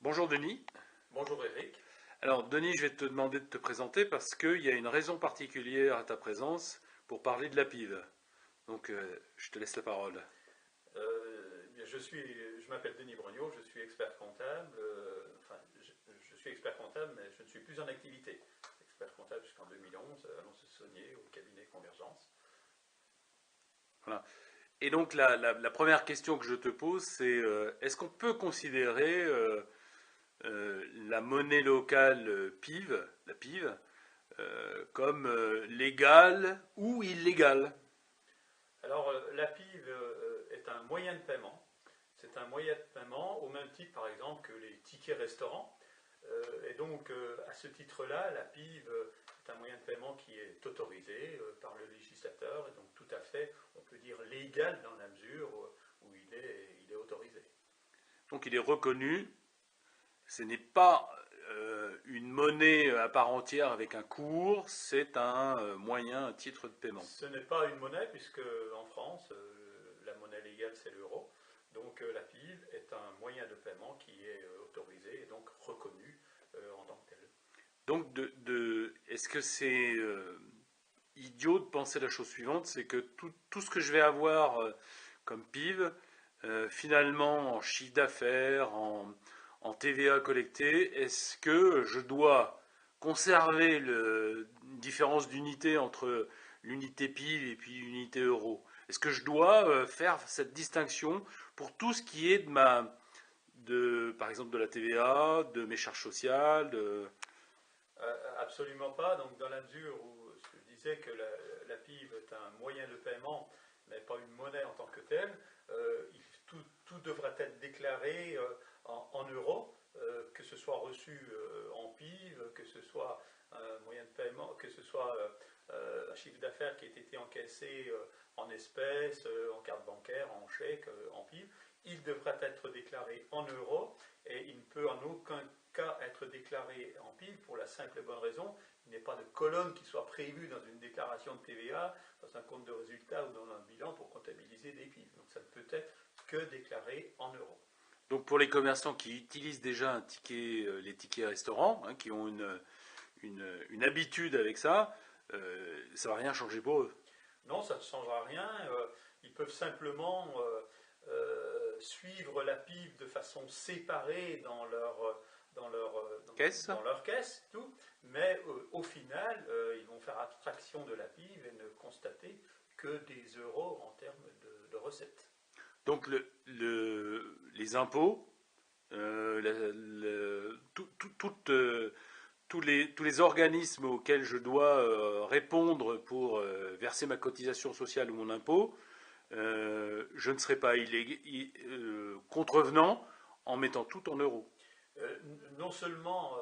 Bonjour Denis. Bonjour Eric. Alors Denis, je vais te demander de te présenter parce qu'il y a une raison particulière à ta présence pour parler de la PIV. Donc je te laisse la parole. Je m'appelle Denis Brognaud, je suis expert comptable. Je suis expert comptable, mais je ne suis plus en activité. Expert comptable jusqu'en 2011 à Lons-le-Saunier, au cabinet Convergence. Voilà. Et donc la première question que je te pose, c'est est-ce qu'on peut considérer la monnaie locale PIV, la PIV, comme légale ou illégale? Alors, la PIV est un moyen de paiement. C'est un moyen de paiement au même titre, par exemple, que les tickets restaurants. Et donc, à ce titre-là, la PIV est un moyen de paiement qui est autorisé par le législateur, et donc tout à fait, on peut dire légal dans la mesure où il est autorisé. Donc il est reconnu. Ce n'est pas une monnaie à part entière avec un cours, c'est un moyen, un titre de paiement. Ce n'est pas une monnaie, puisque en France, la monnaie légale, c'est l'euro. Donc la PIV est un moyen de paiement qui est autorisé et donc reconnu en tant que tel. Donc est-ce que c'est idiot de penser la chose suivante, c'est que tout ce que je vais avoir comme PIV, finalement en chiffre d'affaires, en TVA collecté, est-ce que je dois conserver une différence d'unité entre l'unité PIV et puis l'unité euro? Est-ce que je dois faire cette distinction pour tout ce qui est par exemple de la TVA, de mes charges sociales, Absolument pas. Donc dans la mesure où je disais que la PIV est un moyen de paiement, mais pas une monnaie en tant que telle, tout devra être déclaré en euros, que ce soit reçu en PIV, que ce soit un moyen de paiement, que ce soit un chiffre d'affaires qui ait été encaissé en espèces, en carte bancaire, en chèque, en PIV. Il devra être déclaré en euros et il ne peut en aucun cas être déclaré en PIB pour la simple et bonne raison, il n'y a pas de colonne qui soit prévue dans une déclaration de TVA, dans un compte de résultat ou dans un bilan pour comptabiliser des PIB. Donc ça ne peut être que déclaré en euros. donc pour les commerçants qui utilisent déjà un ticket, les tickets restaurants, hein, qui ont une habitude avec ça, ça ne va rien changer pour eux. Non, ça ne changera rien. Ils peuvent simplement suivre la PIB de façon séparée Caisse. dans leur caisse, tout, mais au final, ils vont faire abstraction de la PIB et ne constater que des euros en termes de recettes. Donc les impôts, tous les organismes auxquels je dois répondre pour verser ma cotisation sociale ou mon impôt, je ne serai pas contrevenant en mettant tout en euros. Non seulement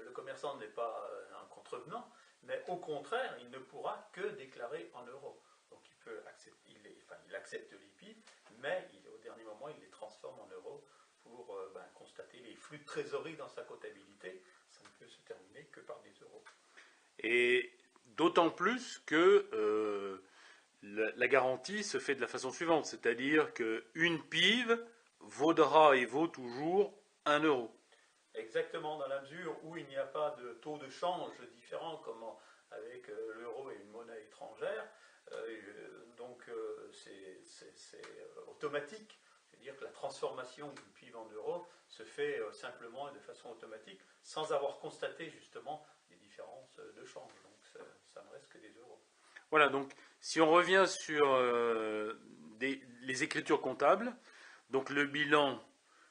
le commerçant n'est pas un contrevenant, mais au contraire, il ne pourra que déclarer en euros. Donc il accepte les PIB, mais au dernier moment, il les transforme en euros pour constater les flux de trésorerie dans sa comptabilité. Ça ne peut se terminer que par des euros. Et d'autant plus que la garantie se fait de la façon suivante, c'est-à-dire qu'une PIV vaudra et vaut toujours 1 euro. Exactement, dans la mesure où il n'y a pas de taux de change différent comme avec l'euro et une monnaie étrangère, c'est automatique. C'est-à-dire que la transformation d'une PIB en euros se fait simplement et de façon automatique, sans avoir constaté justement des différences de change. Donc ça ne reste que des euros. Voilà, donc si on revient sur les écritures comptables, donc le bilan,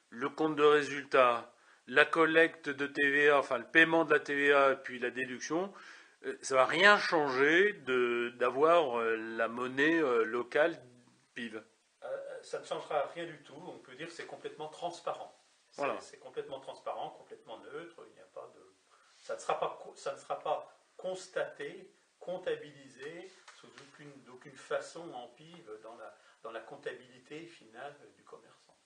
le compte de résultat, la collecte de TVA, enfin le paiement de la TVA, puis la déduction, ça ne va rien changer d'avoir la monnaie locale PIV. Ça ne changera rien du tout. On peut dire que c'est complètement transparent. Voilà. C'est complètement transparent, complètement neutre. Il n'y a pas de, ça ne sera pas constaté, comptabilisé sous d'aucune façon en PIB dans la comptabilité finale du commerçant.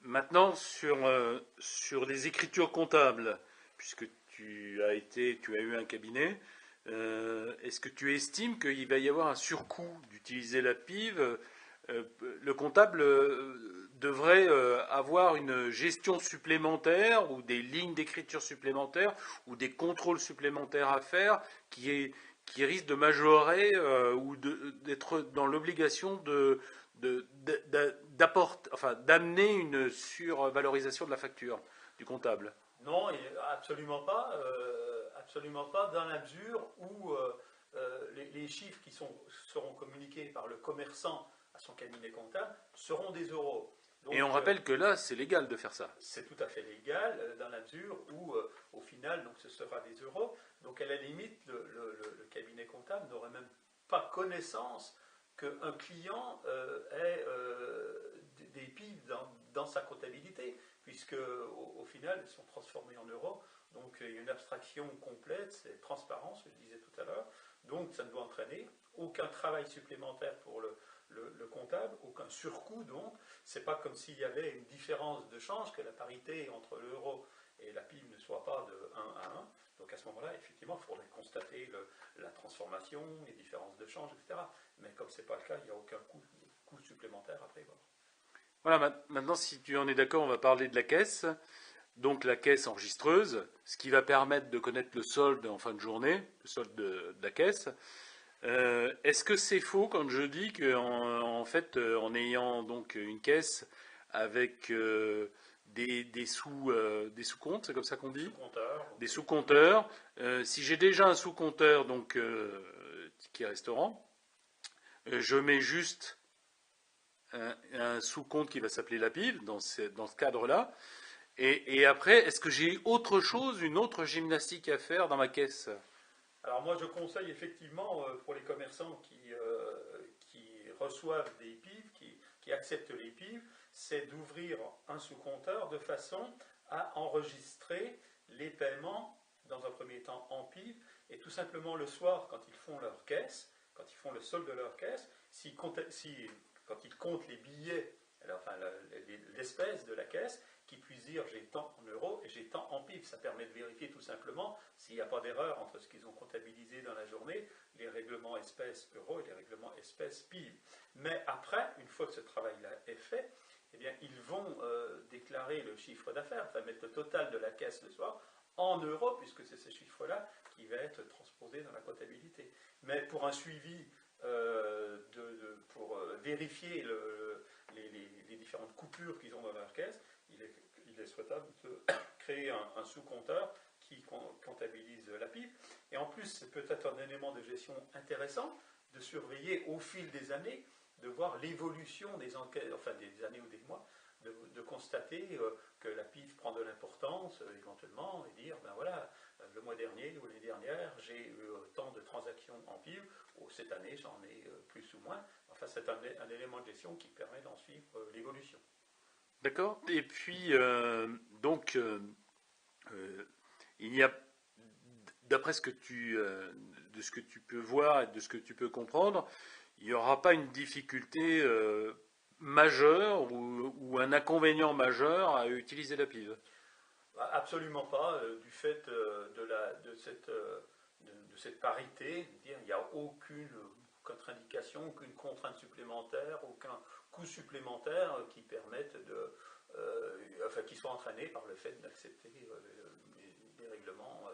Maintenant, sur les écritures comptables, puisque tu as eu un cabinet, est-ce que tu estimes qu'il va y avoir un surcoût d'utiliser la PIV? Le comptable devrait avoir une gestion supplémentaire ou des lignes d'écriture supplémentaires ou des contrôles supplémentaires à faire qui risquent de majorer ou d'être dans l'obligation d'amener une survalorisation de la facture du comptable. Non, absolument pas, dans la mesure où les chiffres qui seront communiqués par le commerçant à son cabinet comptable seront des euros. Donc, et on rappelle que là, c'est légal de faire ça. C'est tout à fait légal dans la mesure où, au final, donc, ce sera des euros. Donc, à la limite, le cabinet comptable n'aurait même pas connaissance qu'un client ait des PIB dans sa comptabilité, puisque, au final, elles sont transformées en euros. Donc, il y a une abstraction complète, c'est transparent, ce que je disais tout à l'heure. Donc, ça ne doit entraîner aucun travail supplémentaire pour le comptable, aucun surcoût. Donc, c'est pas comme s'il y avait une différence de change, que la parité entre l'euro et la PIB ne soit pas de 1 à 1. Donc, à ce moment-là, effectivement, il faudrait constater la transformation, les différences de change, etc. Mais comme ce n'est pas le cas, il n'y a aucun coût supplémentaire à prévoir. Voilà, maintenant, si tu en es d'accord, on va parler de la caisse. Donc la caisse enregistreuse, ce qui va permettre de connaître le solde en fin de journée, le solde de la caisse. Est-ce que c'est faux quand je dis qu'en fait, en ayant donc une caisse avec des sous-comptes, c'est comme ça qu'on dit? Sous-compteur. Des sous-compteurs. Si j'ai déjà un sous-compteur donc qui est restaurant, je mets juste un sous-compte qui va s'appeler la PIV dans ce cadre-là. Et après, est-ce que j'ai autre chose, une autre gymnastique à faire dans ma caisse? Alors moi, je conseille effectivement pour les commerçants qui reçoivent des PIV, qui acceptent les PIV, c'est d'ouvrir un sous-compteur de façon à enregistrer les paiements dans un premier temps en PIV, et tout simplement le soir, quand ils font leur caisse, quand ils font le solde de leur caisse, quand ils comptent les billets, enfin l'espèce de la caisse, qui puissent dire j'ai tant en euros et j'ai tant en PIB. Ça permet de vérifier tout simplement s'il n'y a pas d'erreur entre ce qu'ils ont comptabilisé dans la journée, les règlements espèces euros et les règlements espèces PIB. Mais après, une fois que ce travail-là est fait, eh bien, ils vont déclarer le chiffre d'affaires, enfin mettre le total de la caisse le soir en euros, puisque c'est ce chiffre-là qui va être transposé dans la comptabilité. Mais pour un suivi, pour vérifier les différentes coupures qu'ils ont dans leur caisse, il est souhaitable de créer un sous-compteur qui comptabilise la PIB. Et en plus, c'est peut-être un élément de gestion intéressant de surveiller au fil des années, de voir l'évolution des enquêtes, enfin des années ou des mois, de constater que la PIB prend de l'importance éventuellement et dire, ben voilà, le mois dernier ou l'année dernière, j'ai eu tant de transactions en PIB, ou cette année j'en ai plus ou moins. Enfin, c'est un élément de gestion qui permet d'en suivre l'évolution. D'accord. Et puis, donc, il y a, d'après de ce que tu peux voir et de ce que tu peux comprendre, il n'y aura pas une difficulté majeure ou un inconvénient majeur à utiliser la PIV. Absolument pas, du fait de cette parité, il n'y a aucune contre-indication, aucune contrainte supplémentaire, aucun coût supplémentaire qui permette enfin qui soit entraîné par le fait d'accepter des règlements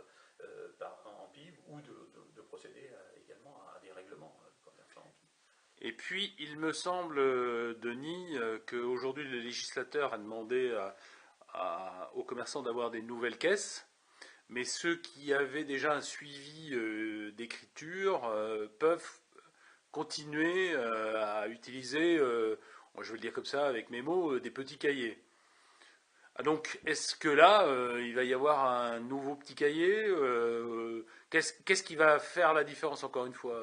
en PIB ou de procéder également à des règlements commerçants en PIB. Et puis, il me semble, Denis, qu'aujourd'hui le législateur a demandé aux commerçants d'avoir des nouvelles caisses, mais ceux qui avaient déjà un suivi d'écriture peuvent continuer à utiliser, je vais le dire comme ça avec mes mots, des petits cahiers. Ah, donc, est-ce que là, il va y avoir un nouveau petit cahier qu'est-ce qui va faire la différence, encore une fois,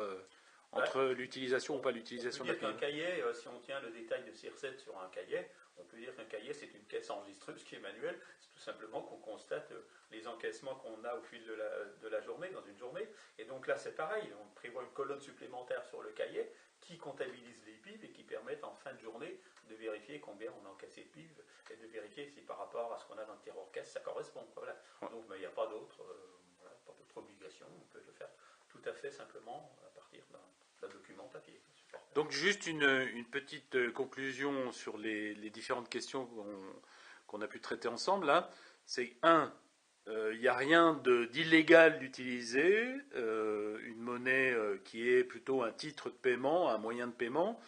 entre l'utilisation ou pas l'utilisation de la On peut dire PIB? qu'un cahier, si on tient le détail de CIR7 sur un cahier, on peut dire qu'un cahier c'est une caisse enregistreuse qui est manuelle. C'est tout simplement qu'on constate les encaissements qu'on a au fil de la journée, dans une journée. Et donc là c'est pareil, on prévoit une colonne supplémentaire sur le cahier qui comptabilise les PIB et qui permettent en fin de journée de vérifier combien on a encaissé de PIB et de vérifier si par rapport à ce qu'on a dans le tiroir caisse ça correspond. Voilà. Donc il n'y a pas d'autre obligation, on peut le faire tout à fait simplement à partir d'un document papier. Donc juste une petite conclusion sur les différentes questions qu'on a pu traiter ensemble là. C'est il n'y a rien d'illégal d'utiliser une monnaie qui est plutôt un titre de paiement, un moyen de paiement.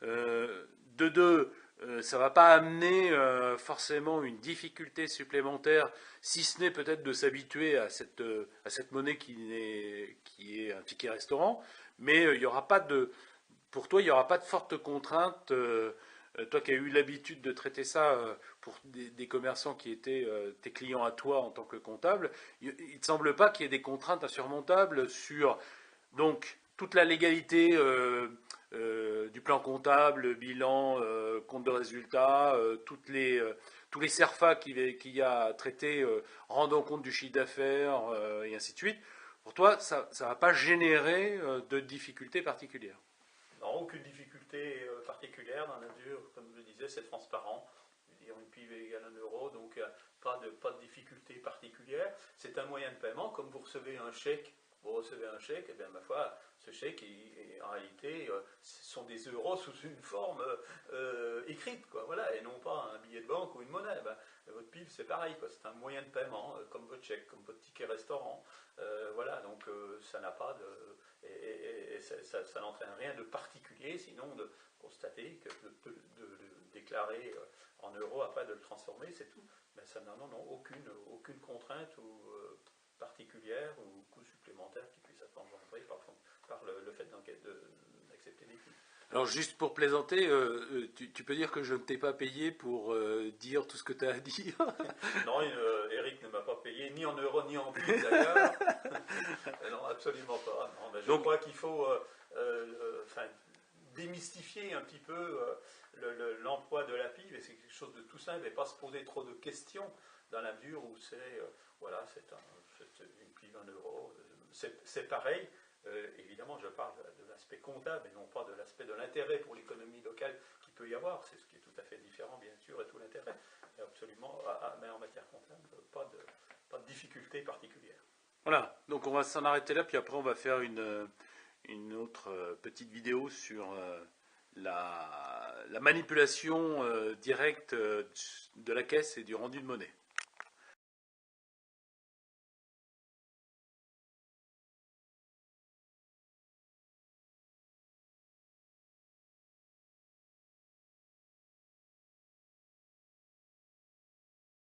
De deux, ça ne va pas amener forcément une difficulté supplémentaire, si ce n'est peut-être de s'habituer à cette monnaie qui est un ticket restaurant, mais il y aura pas de, pour toi, il n'y aura pas de forte contrainte. Toi qui as eu l'habitude de traiter ça pour des commerçants qui étaient tes clients à toi en tant que comptable, il ne te semble pas qu'il y ait des contraintes insurmontables sur donc toute la légalité du plan comptable, bilan, compte de résultats, tous les CERFA qu'il y a à traiter, rendant compte du chiffre d'affaires et ainsi de suite. Pour toi, ça ne va pas générer de difficultés particulières. Non, aucune difficulté particulière dans la mesure, comme je le disais, c'est transparent. Une PIV est égale à 1 euro, donc pas de difficulté particulière. C'est un moyen de paiement, comme vous recevez un chèque, et bien ma foi, ce chèque, en réalité, ce sont des euros sous une forme écrite, quoi, voilà, et non pas un billet de banque ou une monnaie. Ben, votre PIB, c'est pareil, quoi, c'est un moyen de paiement, comme votre chèque, comme votre ticket restaurant. Voilà, donc ça n'a pas de. Et ça n'entraîne rien de particulier, sinon de constater que de déclarer en euros, après de le transformer, c'est tout. Mais ça n'a aucune contrainte ou particulière ou coût supplémentaire qui puisse être engendré par le fait d'accepter des prix. Alors juste pour plaisanter, tu peux dire que je ne t'ai pas payé pour dire tout ce que tu as à dire. Non, Eric ne m'a pas payé ni en euros ni en prix d'ailleurs. Non, absolument pas. Non, mais je crois qu'il faut démystifier un petit peu l'emploi de la PIV, et c'est quelque chose de tout simple, et pas se poser trop de questions, dans la mesure où c'est une PIV 1 euro. C'est pareil. Évidemment, je parle de l'aspect comptable et non pas de l'aspect de l'intérêt pour l'économie locale qu'il peut y avoir. C'est ce qui est tout à fait différent, bien sûr, et tout l'intérêt. Absolument, mais en matière comptable, pas de difficulté particulière. Voilà, donc on va s'en arrêter là, puis après on va faire une autre petite vidéo sur la manipulation directe de la caisse et du rendu de monnaie.